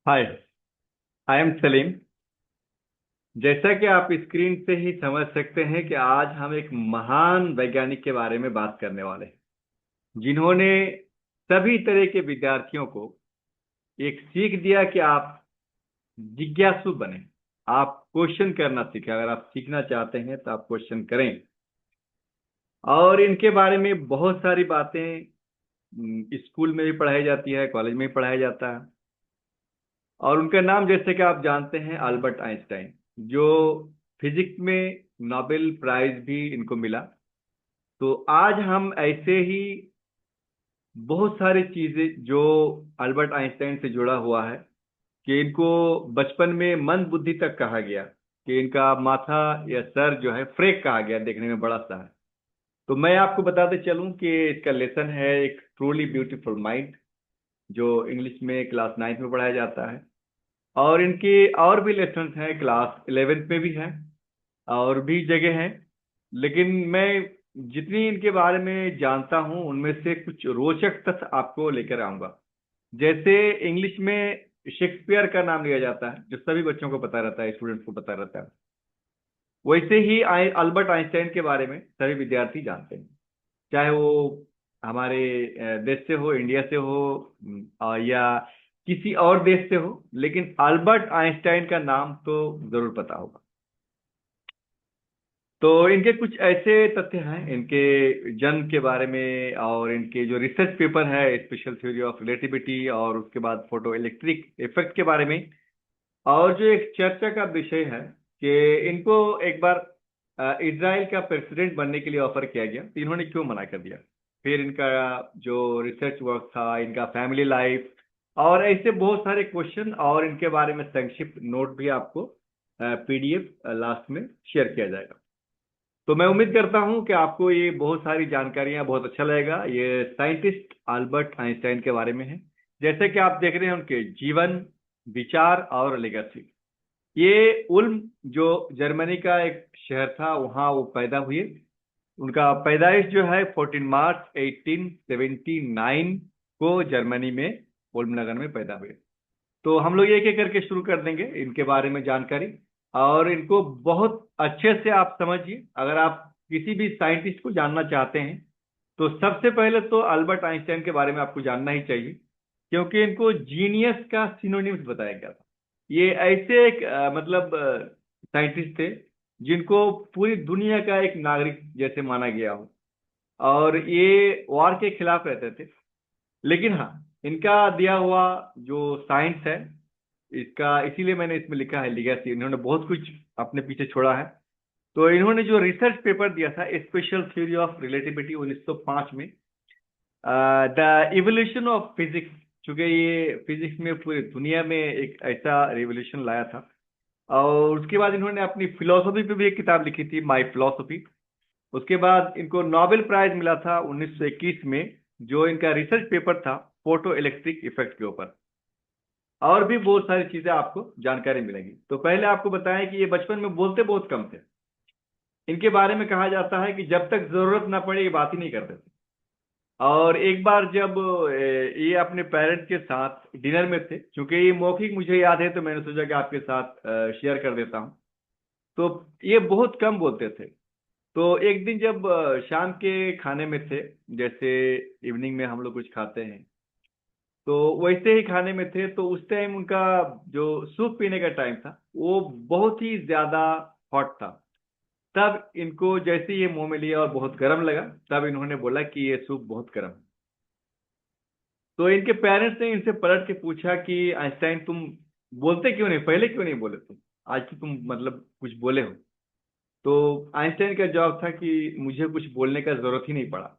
Hi. I am Salim. जैसा कि आप स्क्रीन से ही समझ सकते हैं कि आज हम एक महान वैज्ञानिक के बारे में बात करने वाले हैं, जिन्होंने सभी तरह के विद्यार्थियों को एक सीख दिया कि आप जिज्ञासु बने। आप क्वेश्चन करना सीखें। अगर आप सीखना चाहते हैं तो आप क्वेश्चन करें। और इनके बारे में बहुत सारी बातें स्कूल में भी पढ़ाई जाती है, कॉलेज में भी पढ़ाया जाता है। और उनका नाम जैसे कि आप जानते हैं, अल्बर्ट आइंस्टाइन, जो फिजिक्स में नोबेल प्राइज भी इनको मिला। तो आज हम ऐसे ही बहुत सारी चीजें जो अल्बर्ट आइंस्टाइन से जुड़ा हुआ है, कि इनको बचपन में मंद बुद्धि तक कहा गया, कि इनका माथा या सर जो है फ्रेक कहा गया, देखने में बड़ा सा है। तो मैं आपको बताते चलूं कि इसका लेसन है एक ट्रूली ब्यूटीफुल माइंड, जो इंग्लिश में क्लास 9 में पढ़ाया जाता है। और इनके और भी लेसन हैं, क्लास 11 में भी हैं और भी जगह हैं। लेकिन मैं जितनी इनके बारे में जानता हूं उनमें से कुछ रोचक तथ्य आपको लेकर आऊंगा। जैसे इंग्लिश में शेक्सपियर का नाम लिया जाता है, जो सभी बच्चों को पता रहता है, स्टूडेंट्स को पता रहता है। वैसे ही अल्बर्ट आइंस्टाइन के बारे में सभी विद्यार्थी जानते हैं, चाहे वो हमारे देश से हो, इंडिया से हो, या किसी और देश से हो, लेकिन अल्बर्ट आइंस्टाइन का नाम तो जरूर पता होगा। तो इनके कुछ ऐसे तथ्य हैं इनके जन्म के बारे में, और इनके जो रिसर्च पेपर है स्पेशल थ्योरी ऑफ रिलेटिविटी, और उसके बाद फोटो इलेक्ट्रिक इफेक्ट के बारे में। और जो एक चर्चा का विषय है कि इनको एक बार इजराइल का प्रेसिडेंट बनने के लिए ऑफर किया गया, तो इन्होंने क्यों मना कर दिया। फिर इनका जो रिसर्च वर्क था, इनका फैमिली लाइफ, और ऐसे बहुत सारे क्वेश्चन और इनके बारे में संक्षिप्त नोट भी आपको पीडीएफ लास्ट में शेयर किया जाएगा। तो मैं उम्मीद करता हूं कि आपको ये बहुत सारी जानकारियां बहुत अच्छा लगेगा। ये साइंटिस्ट अल्बर्ट आइंस्टाइन के बारे में है। जैसे कि आप देख रहे हैं उनके जीवन, विचार और लेगेसी। ये उल्म, जो जर्मनी का एक शहर था, वहां वो पैदा हुए। उनका पैदाइश जो है 14 मार्च 1879 को जर्मनी में उल्म नगर में पैदा हुए। तो हम लोग एक एक करके शुरू कर देंगे इनके बारे में जानकारी। और इनको बहुत अच्छे से आप समझिए। अगर आप किसी भी साइंटिस्ट को जानना चाहते हैं तो सबसे पहले तो अल्बर्ट आइंस्टाइन के बारे में आपको जानना ही चाहिए, क्योंकि इनको जीनियस का सिनोनिम्स बताया गया था। ये ऐसे एक मतलब साइंटिस्ट थे जिनको पूरी दुनिया का एक नागरिक जैसे माना गया हो। और ये वॉर के खिलाफ रहते थे। लेकिन हाँ, इनका दिया हुआ जो साइंस है, इसका इसीलिए मैंने इसमें लिखा है लिगेसी। इन्होंने बहुत कुछ अपने पीछे छोड़ा है। तो इन्होंने जो रिसर्च पेपर दिया था स्पेशल थ्योरी ऑफ रिलेटिविटी 1905 में, द इवोल्यूशन ऑफ फिजिक्स, चूंकि ये फिजिक्स में पूरी दुनिया में एक ऐसा रिवोल्यूशन लाया था। और उसके बाद इन्होंने अपनी फिलोसफी पे भी एक किताब लिखी थी, माई फिलोसफी। उसके बाद इनको नोबेल प्राइज मिला था 1921 में, जो इनका रिसर्च पेपर था फोटो इलेक्ट्रिक इफेक्ट के ऊपर। और भी बहुत सारी चीजें आपको जानकारी मिलेंगी। तो पहले आपको बताएं कि ये बचपन में बोलते बहुत कम थे। इनके बारे में कहा जाता है कि जब तक जरूरत ना पड़े ये बात ही नहीं करते थे। और एक बार जब ये अपने पेरेंट्स के साथ डिनर में थे, क्योंकि ये मौखिक मुझे याद है तो मैंने सोचा कि आपके साथ शेयर कर देता हूँ। तो ये बहुत कम बोलते थे। तो एक दिन जब शाम के खाने में थे, जैसे इवनिंग में हम लोग कुछ खाते हैं, तो वैसे ही खाने में थे, तो उस टाइम उनका जो सूप पीने का टाइम था वो बहुत ही ज्यादा हॉट था। तब इनको जैसे ये मुंह में लिया और बहुत गर्म लगा, तब इन्होंने बोला कि ये सूप बहुत गर्म है। तो इनके पेरेंट्स ने इनसे पलट के पूछा कि आइंस्टाइन, तुम बोलते क्यों नहीं, पहले क्यों नहीं बोले तुम, आज तो तुम मतलब कुछ बोले हो। तो आइंस्टाइन का जवाब था कि मुझे कुछ बोलने का जरूरत ही नहीं पड़ा।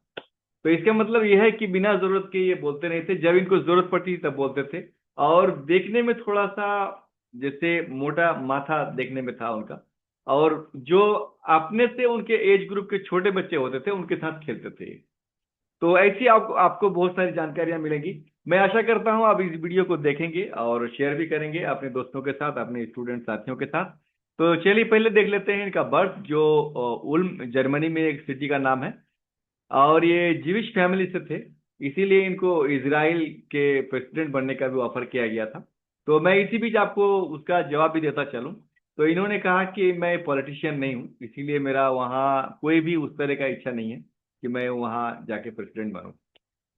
तो इसका मतलब यह है कि बिना जरूरत के ये बोलते नहीं थे, जब इनको जरूरत पड़ती थी तब बोलते थे। और देखने में थोड़ा सा जैसे मोटा माथा देखने में था उनका। और जो अपने से उनके एज ग्रुप के छोटे बच्चे होते थे उनके साथ खेलते थे। तो ऐसी आपको बहुत सारी जानकारियां मिलेंगी। मैं आशा करता हूं आप इस वीडियो को देखेंगे और शेयर भी करेंगे अपने दोस्तों के साथ, अपने स्टूडेंट साथियों के साथ। तो चलिए पहले देख लेते हैं इनका बर्थ, जो उल्म जर्मनी में एक सिटी का नाम है। और ये जीविश फैमिली से थे, इसीलिए इनको इजराइल के प्रेसिडेंट बनने का भी ऑफर किया गया था। तो मैं इसी बीच आपको उसका जवाब भी देता चलूं। तो इन्होंने कहा कि मैं पॉलिटिशियन नहीं हूं, इसीलिए मेरा वहाँ कोई भी उस तरह का इच्छा नहीं है कि मैं वहाँ जाके प्रेसिडेंट बनूं।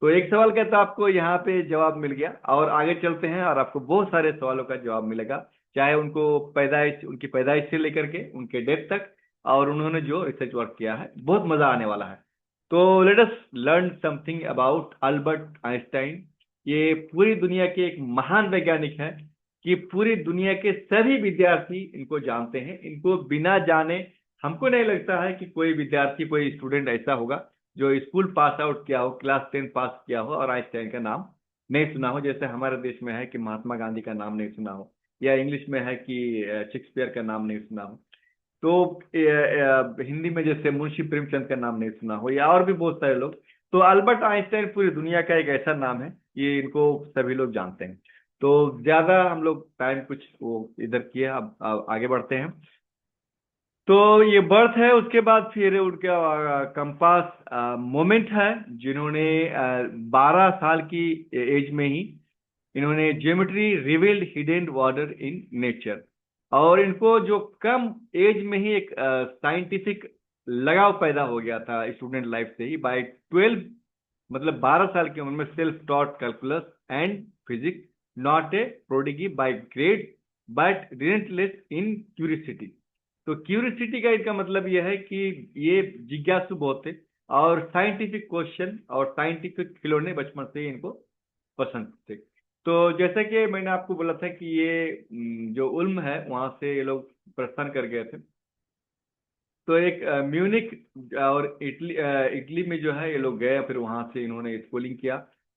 तो एक सवाल का तो आपको यहाँ पे जवाब मिल गया, और आगे चलते हैं और आपको बहुत सारे सवालों का जवाब मिलेगा, चाहे उनको पैदाइश, उनकी पैदाइश से लेकर के उनके डेथ तक, और उन्होंने जो रिसर्च वर्क किया है, बहुत मजा आने वाला है। तो let us learn something about Albert Einstein. ये पूरी दुनिया के एक महान वैज्ञानिक हैं कि पूरी दुनिया के सभी विद्यार्थी इनको जानते हैं। इनको बिना जाने हमको नहीं लगता है कि कोई विद्यार्थी, कोई स्टूडेंट ऐसा होगा जो स्कूल पास आउट किया हो, क्लास 10 पास किया हो और आइंस्टाइन का नाम नहीं सुना हो। जैसे हमारे देश में है कि महात्मा गांधी का नाम नहीं सुना हो, या इंग्लिश में है कि शेक्सपियर का नाम नहीं सुना हो। तो हिंदी में जैसे मुंशी प्रेमचंद का नाम नहीं सुना हो, या और भी बहुत सारे लोग। तो अल्बर्ट आइंस्टाइन पूरी दुनिया का एक ऐसा नाम है, ये इनको सभी लोग जानते हैं। तो ज्यादा हम लोग टाइम कुछ वो इधर किए, अब आगे बढ़ते हैं। तो ये बर्थ है, उसके बाद फिर उनका कंपास मोमेंट है, जिन्होंने 12 साल की एज में ही इन्होंने geometry revealed hidden water in nature. और इनको जो कम एज में ही एक साइंटिफिक लगाव पैदा हो गया था स्टूडेंट लाइफ से ही। बाय 12, मतलब 12 साल की उम्र में self taught calculus and physics, not a prodigy by grade but relentless in curiosity. तो क्यूरियोसिटी का इनका मतलब यह है कि ये जिज्ञासु बहुत थे, और साइंटिफिक क्वेश्चन और साइंटिफिक खिलौने बचपन से ही इनको पसंद थे। तो जैसा कि मैंने आपको बोला था कि ये जो उल्म है वहां से ये लोग प्रस्थान कर गए थे। तो एक म्यूनिक और इटली, इटली में जो है ये लोग गए, फिर वहां से इन्होंने स्कूलिंग किया।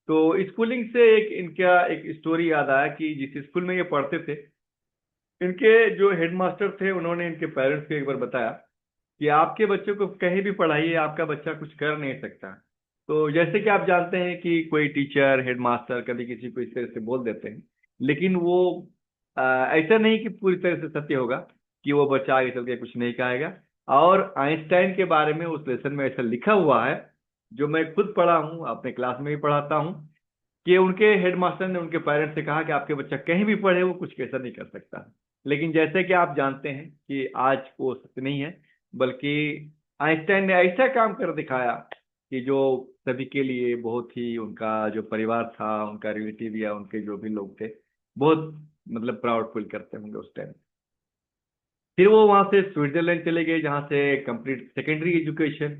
तो स्कूलिंग से एक इनका एक स्टोरी याद आया कि जिस स्कूल में ये पढ़ते थे, इनके जो हेडमास्टर थे उन्होंने इनके पेरेंट्स को एक बार बताया कि आपके बच्चे को कहीं भी पढ़ाइए, आपका बच्चा कुछ कर नहीं सकता। तो जैसे कि आप जानते हैं कि कोई टीचर, हेडमास्टर कभी किसी को इस तरह से बोल देते हैं, लेकिन वो ऐसा नहीं कि पूरी तरह से सत्य होगा कि वो बच्चा आगे चल के कुछ नहीं कहेगा। और आइंस्टाइन के बारे में उस लेसन में ऐसा लिखा हुआ है, जो मैं खुद पढ़ा हूँ, अपने क्लास में भी पढ़ाता हूँ, कि उनके हेडमास्टर ने उनके पेरेंट्स से कहा कि आपके बच्चा कहीं भी पढ़े, वो कुछ कैसा नहीं कर सकता। लेकिन जैसे कि आप जानते हैं कि आज वो सत्य नहीं है, बल्कि आइंस्टाइन ने ऐसा काम कर दिखाया कि जो सभी के लिए बहुत ही, उनका जो परिवार था, उनका रिलेटिव या उनके जो भी लोग थे, बहुत मतलब प्राउड फील करते होंगे उस टाइम। फिर वो वहां से स्विट्जरलैंड चले गए, जहाँ से कंप्लीट सेकेंडरी एजुकेशन।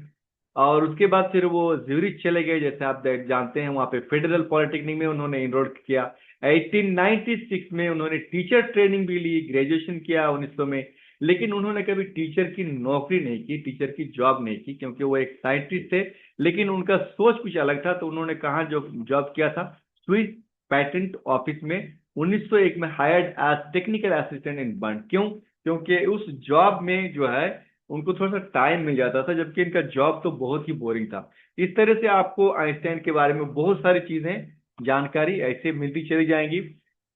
और उसके बाद फिर वो ज्यूरिच चले गए, जैसे आप जानते हैं, वहाँ पे फेडरल पॉलिटेक्निक में उन्होंने इनरोल किया। 1896 में उन्होंने टीचर ट्रेनिंग भी ली, ग्रेजुएशन किया 1900 में। लेकिन उन्होंने कभी टीचर की नौकरी नहीं की, टीचर की जॉब नहीं की, क्योंकि वो एक साइंटिस्ट थे। लेकिन उनका सोच कुछ अलग था, तो उन्होंने कहाँ जो जॉब किया था, स्विस पेटेंट ऑफिस में 1901 में, hired as technical assistant in Bern. क्यों? क्योंकि उस जॉब में जो है उनको थोड़ा सा टाइम मिल जाता था, जबकि इनका जॉब तो बहुत ही बोरिंग था। इस तरह से आपको आइंस्टाइन के बारे में बहुत सारी चीजें, जानकारी ऐसे मिलती चली जाएंगी।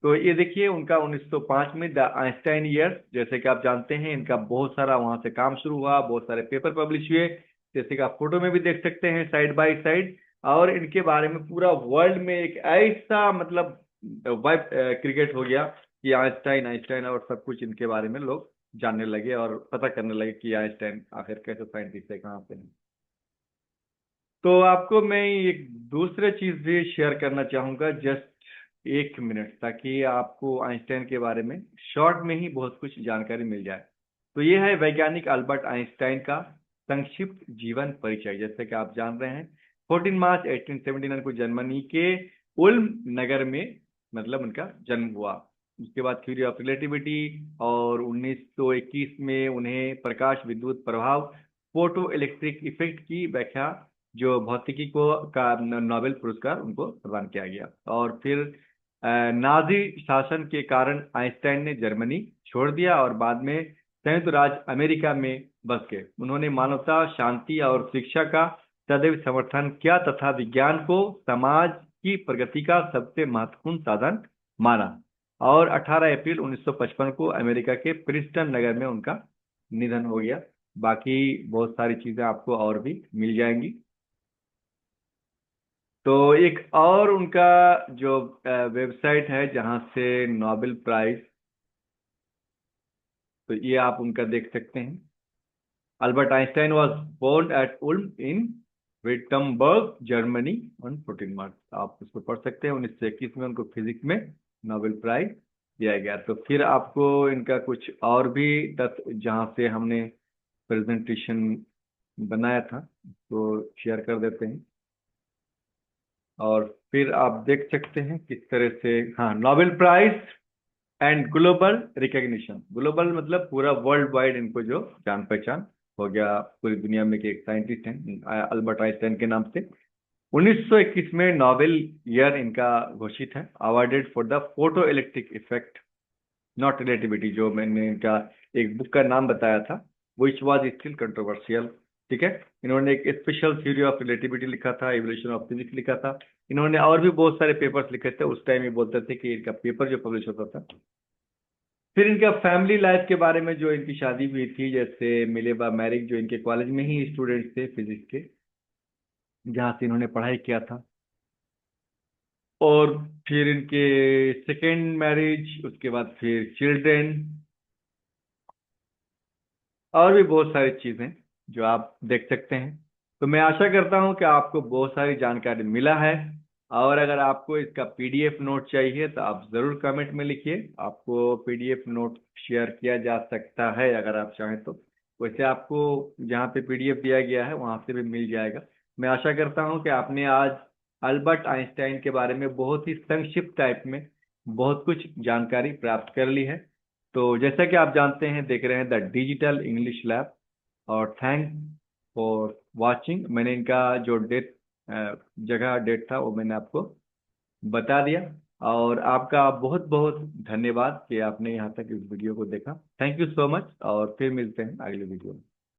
तो ये देखिए, उनका 1905 में द आइंस्टाइन ईयर, जैसे कि आप जानते हैं, इनका बहुत सारा वहां से काम शुरू हुआ, बहुत सारे पेपर पब्लिश हुए, जैसे कि आप फोटो में भी देख सकते हैं साइड बाय साइड। और इनके बारे में पूरा वर्ल्ड में एक ऐसा मतलब वाइब क्रिकेट हो गया कि आइंस्टाइन आइंस्टाइन, और सब कुछ इनके बारे में लोग जानने लगे और पता करने लगे कि आइंस्टाइन आखिर कैसे साइंटिस्ट है, कहाँ पे है। तो आपको मैं एक दूसरा चीज भी शेयर करना चाहूंगा, जस्ट 1 मिनट, ताकि आपको आइंस्टाइन के बारे में शॉर्ट में ही बहुत कुछ जानकारी मिल जाए। तो ये है वैज्ञानिक अल्बर्ट आइंस्टाइन का संक्षिप्त जीवन परिचय। जैसे कि आप जान रहे हैं, 14 मार्च 1879 को जर्मनी के उल्म नगर में मतलब उनका जन्म हुआ। उसके बाद थ्योरी ऑफ रिलेटिविटी, और 1921 में उन्हें प्रकाश विद्युत प्रभाव, फोटो इलेक्ट्रिक इफेक्ट की व्याख्या, जो भौतिकी को का नोबेल पुरस्कार उनको प्रदान किया गया। और फिर नाजी शासन के कारण आइंस्टाइन ने जर्मनी छोड़ दिया और बाद में संयुक्त राज्य अमेरिका में बस गए। उन्होंने मानवता, शांति और शिक्षा का सदैव समर्थन किया, तथा विज्ञान को समाज की प्रगति का सबसे महत्वपूर्ण साधन माना। और 18 अप्रैल 1955 को अमेरिका के प्रिंसटन नगर में उनका निधन हो गया। बाकी बहुत सारी चीजें आपको और भी मिल जाएंगी। तो एक और उनका जो वेबसाइट है जहाँ से नोबेल प्राइज, तो ये आप उनका देख सकते हैं। Albert Einstein was born at Ulm in Wurttemberg Germany on 14 March. आप उसको पढ़ सकते हैं। 1921 में उनको फिजिक्स में नोबेल प्राइज दिया गया। तो फिर आपको इनका कुछ और भी तथ्य जहाँ से हमने प्रेजेंटेशन बनाया था तो शेयर कर देते हैं। और फिर आप देख सकते हैं किस तरह से, हाँ, Nobel prize and global recognition. Global मतलब पूरा वर्ल्ड वाइड इनको जो जान पहचान हो गया पूरी दुनिया में कि एक साइंटिस्ट हैं अल्बर्ट आइंस्टाइन के नाम से। 1921 में नोबेल ईयर इनका घोषित है। Awarded for the photo electric effect not relativity, जो मैंने इनका एक बुक का नाम बताया था, विच वाज स्टिल कंट्रोवर्शियल। ठीक है। इन्होंने एक स्पेशल थ्योरी ऑफ रिलेटिविटी लिखा था, एवोल्यूशन ऑफ फिजिक्स लिखा था। इन्होंने और भी बहुत सारे पेपर्स लिखे थे। उस टाइम ये बोलते थे कि इनका पेपर जो पब्लिश होता था। फिर इनका फैमिली लाइफ के बारे में, जो इनकी शादी हुई थी, जैसे मिलेवा मैरिक जो इनके कॉलेज में ही स्टूडेंट थे फिजिक्स के, जहाँ से इन्होंने पढ़ाई किया था। और फिर इनके सेकेंड मैरिज, उसके बाद फिर चिल्ड्रेन, और भी बहुत सारी चीजें जो आप देख सकते हैं। तो मैं आशा करता हूं कि आपको बहुत सारी जानकारी मिला है। और अगर आपको इसका पीडीएफ नोट चाहिए तो आप जरूर कमेंट में लिखिए। आपको पीडीएफ नोट शेयर किया जा सकता है अगर आप चाहें तो। वैसे आपको जहाँ पे पीडीएफ दिया गया है वहां से भी मिल जाएगा। मैं आशा करता हूं कि आपने आज अल्बर्ट आइंस्टाइन के बारे में बहुत ही संक्षिप्त टाइप में बहुत कुछ जानकारी प्राप्त कर ली है। तो जैसा कि आप जानते हैं, देख रहे हैं द डिजिटल इंग्लिश लैब। और थैंक फॉर वाचिंग। मैंने इनका जो डेट, जगह डेट था वो मैंने आपको बता दिया। और आपका बहुत बहुत धन्यवाद कि आपने यहाँ तक इस वीडियो को देखा। थैंक यू सो मच, और फिर मिलते हैं अगले वीडियो में।